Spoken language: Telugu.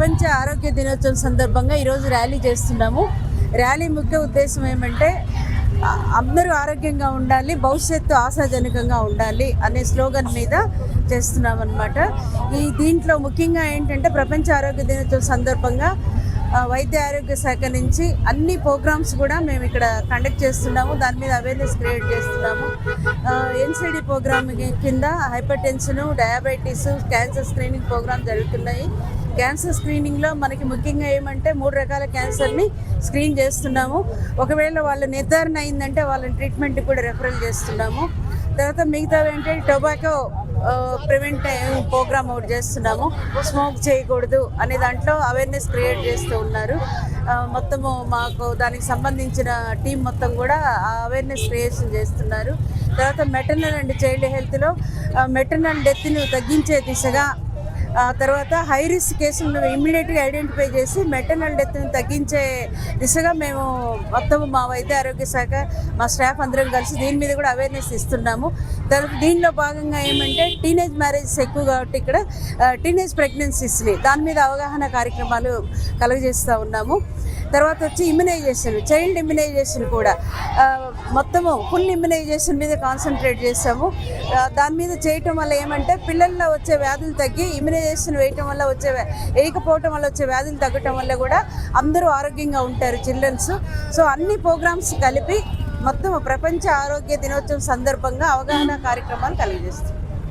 ప్రపంచ ఆరోగ్య దినోత్సవం సందర్భంగా ఈరోజు ర్యాలీ చేస్తున్నాము. ర్యాలీ ముఖ్య ఉద్దేశం ఏమంటే అందరూ ఆరోగ్యంగా ఉండాలి, భవిష్యత్తు ఆశాజనకంగా ఉండాలి అనే స్లోగన్ మీద చేస్తున్నాం అన్నమాట. దీంట్లో ముఖ్యంగా ఏంటంటే ప్రపంచ ఆరోగ్య దినోత్సవం సందర్భంగా వైద్య ఆరోగ్య శాఖ నుంచి అన్ని ప్రోగ్రామ్స్ కూడా మేము ఇక్కడ కండక్ట్ చేస్తున్నాము. దాని మీద అవేర్నెస్ క్రియేట్ చేస్తున్నాము. ఎన్సిడి ప్రోగ్రామ్ కింద hypertension, diabetes, cancer screening program జరుగుతున్నాయి. క్యాన్సర్ స్క్రీనింగ్లో మనకి ముఖ్యంగా ఏమంటే 3 రకాల క్యాన్సర్ని స్క్రీన్ చేస్తున్నాము. ఒకవేళ వాళ్ళ నిర్ధారణ అయిందంటే వాళ్ళని ట్రీట్మెంట్కి కూడా రెఫరల్ చేస్తున్నాము. తర్వాత మిగతావి ఏంటంటే టొబాకో ప్రివెంట్ ప్రోగ్రామ్ ఒకటి చేస్తున్నాము. స్మోక్ చేయకూడదు అనే దాంట్లో అవేర్నెస్ క్రియేట్ చేస్తూ ఉన్నారు. మొత్తము మాకు దానికి సంబంధించిన టీం మొత్తం కూడా అవేర్నెస్ క్రియేషన్ చేస్తున్నారు. తర్వాత మెటర్నల్ అండ్ చైల్డ్ హెల్త్లో మెటర్నల్ డెత్ను తగ్గించే దిశగా, తర్వాత హై రిస్క్ కేసులను ఇమ్మీడియట్గా ఐడెంటిఫై చేసి మెటర్నల్ డెత్ని తగ్గించే దిశగా మేము మొత్తం మా వైద్య ఆరోగ్య శాఖ మా స్టాఫ్ అందరం కలిసి దీని మీద కూడా అవేర్నెస్ ఇస్తున్నాము. తర్వాత దీనిలో భాగంగా ఏమంటే టీనేజ్ మ్యారేజెస్ ఎక్కువ కాబట్టి ఇక్కడ టీనేజ్ ప్రెగ్నెన్సీస్ని దాని మీద అవగాహన కార్యక్రమాలు కలుగజేస్తూ ఉన్నాము. తర్వాత వచ్చి ఇమ్యునైజేషన్, చైల్డ్ ఇమ్యునైజేషన్ కూడా మొత్తము ఫుల్ ఇమ్యునైజేషన్ మీద కాన్సన్ట్రేట్ చేస్తాము. దాని మీద చేయటం వల్ల ఏమంటే పిల్లల్లో వచ్చే వ్యాధులు తగ్గి, ఇమ్యునైజేషన్ వేయకపోవటం వల్ల వచ్చే వ్యాధులు తగ్గటం వల్ల కూడా అందరూ ఆరోగ్యంగా ఉంటారు చిల్డ్రన్స్. సో అన్ని ప్రోగ్రామ్స్ కలిపి మొత్తం ప్రపంచ ఆరోగ్య దినోత్సవం సందర్భంగా అవగాహన కార్యక్రమాలు కలిగజేస్తాం.